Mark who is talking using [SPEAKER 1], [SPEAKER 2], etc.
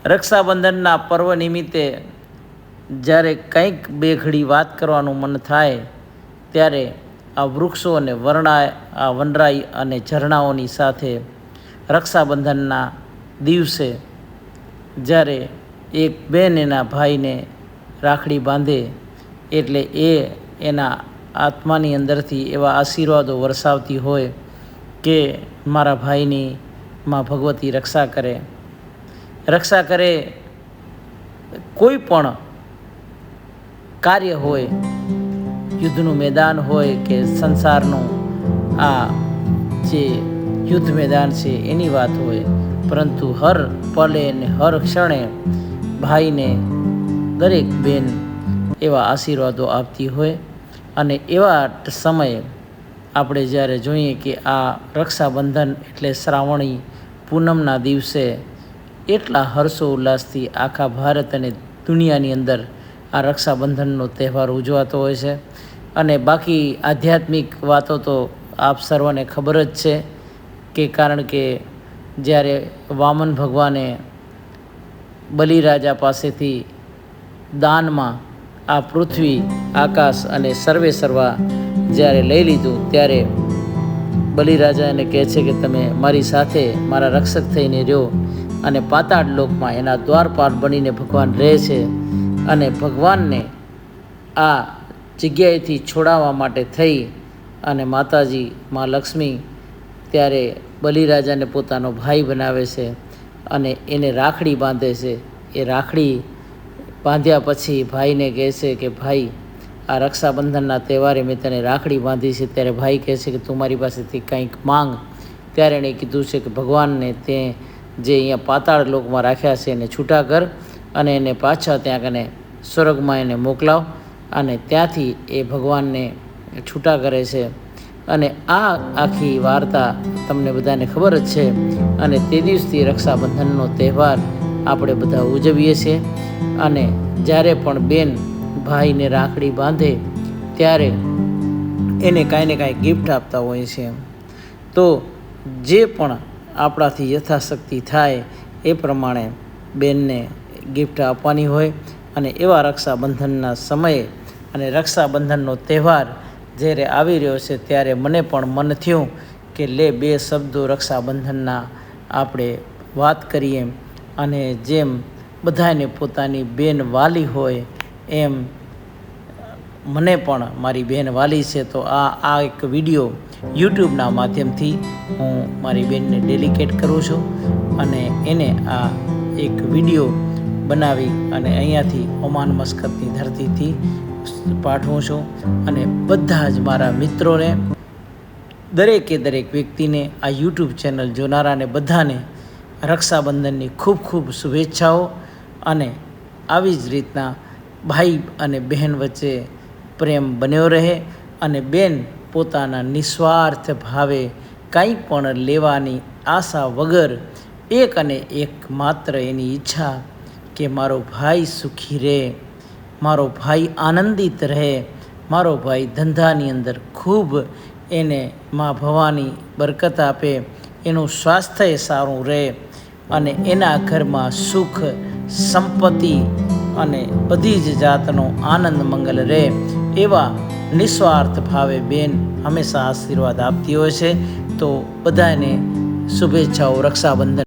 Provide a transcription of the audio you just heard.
[SPEAKER 1] રક્ષાબંધનના પર્વ નિમિત્તે જ્યારે કંઈક બે ઘડી વાત કરવાનું મન થાય ત્યારે આ વૃક્ષો અને વનરાઈ અને ઝરણાઓની સાથે રક્ષાબંધનના દિવસે જ્યારે એક બેન એના ભાઈને રાખડી બાંધે એટલે એના આત્માની અંદરથી એવા આશીર્વાદો વરસાવતી હોય કે મારા ભાઈની માં ભગવતી રક્ષા કરે. કોઈ પણ કાર્ય હોય, યુદ્ધનું મેદાન હોય કે સંસારનું આ જે યુદ્ધ મેદાન છે એની વાત હોય, પરંતુ હર પલે ને હર ક્ષણે ભાઈને દરેક બેન એવા આશીર્વાદો આપતી હોય. અને એવા સમયે આપણે જ્યારે જોઈએ કે આ રક્ષાબંધન એટલે શ્રાવણી પૂનમના દિવસે એટલા હર્ષો ઉલ્લાસથી આખા ભારત અને દુનિયાની અંદર આ રક્ષાબંધનનો તહેવાર ઉજવાતો હોય છે. અને બાકી આધ્યાત્મિક વાતો તો આપ સર્વને ખબર જ છે કે કારણ કે જ્યારે વામન ભગવાને બલિરાજા પાસેથી દાનમાં આ પૃથ્વી, આકાશ અને સર્વા જ્યારે લઈ લીધું ત્યારે બલિરાજા એને કહે છે કે તમે મારી સાથે મારા રક્ષક થઈને રહ્યો. અને પાતાળ લોકમાં એના દ્વારપાલ બનીને ભગવાન રહે છે. અને ભગવાનને આ જગ્યાએથી છોડાવવા માટે થઈ અને માતાજી મા લક્ષ્મી ત્યારે બલિરાજાને પોતાનો ભાઈ બનાવે છે અને એને રાખડી બાંધે છે. એ રાખડી બાંધ્યા પછી ભાઈને કહે છે કે ભાઈ, આ રક્ષાબંધનના તહેવારે મેં તને રાખડી બાંધી છે. ત્યારે ભાઈ કહે છે કે તું મારી પાસેથી કંઈક માંગ. ત્યારે એણે કીધું છે કે ભગવાનને તે જે અહીંયા પાતાળ લોકમાં રાખ્યા છે એને છૂટા કર અને એને પાછા ત્યાં કને સ્વર્ગમાં એને મોકલાવ. અને ત્યાંથી એ ભગવાનને છૂટા કરે છે. અને આ આખી વાર્તા તમને બધાને ખબર જ છે. અને તે દિવસથી રક્ષાબંધનનો તહેવાર આપણે બધા ઉજવીએ છીએ. અને જ્યારે પણ બેન ભાઈને રાખડી બાંધે ત્યારે એને કાંઈ ને કાંઈ ગિફ્ટ આપતા હોય છે. તો જે પણ આપણાથી યથાશક્તિ થાય એ પ્રમાણે બેનને ગિફ્ટ આપવાની હોય. અને એવા રક્ષાબંધનના સમયે અને રક્ષાબંધનનો તહેવાર જ્યારે આવી રહ્યો છે ત્યારે મને પણ મન થયું કે બે શબ્દો રક્ષાબંધનના આપણે વાત કરીએ. અને જેમ બધાને પોતાની બેન વાલી હોય એમ મને પણ મારી બેન વાલી છે. તો આ એક વિડીયો યુટ્યુબના માધ્યમથી હું મારી બેનને ડેડિકેટ કરું છું અને એને આ એક વિડીયો બનાવી અને અહીંયાથી ઓમાન મસ્કતની ધરતીથી પાઠવું છું. અને બધા જ મારા મિત્રોને, દરેક વ્યક્તિને, આ યુટ્યુબ ચેનલ જોનારાને બધાને રક્ષાબંધનની ખૂબ ખૂબ શુભેચ્છાઓ. અને આવી જ રીતના ભાઈ અને બહેન વચ્ચે પ્રેમ બન્યો રહે. અને બેન પોતાના નિસ્વાર્થ ભાવે કંઈ પણ લેવાની આશા વગર એક અને એક માત્ર એની ઈચ્છા કે મારો ભાઈ સુખી રહે, મારો ભાઈ આનંદિત રહે, મારો ભાઈ ધંધાની અંદર ખૂબ એને મા ભવાની બરકત આપે, એનું સ્વાસ્થ્ય સારું રહે અને એના ઘરમાં સુખ, સંપત્તિ અને બધી જ જાતનો આનંદ મંગલ રહે, એવા નિસ્વાર્થ ભાવે બેન હંમેશા આશીર્વાદ આપતી હોય છે. તો બધાને શુભેચ્છાઓ રક્ષાબંધન.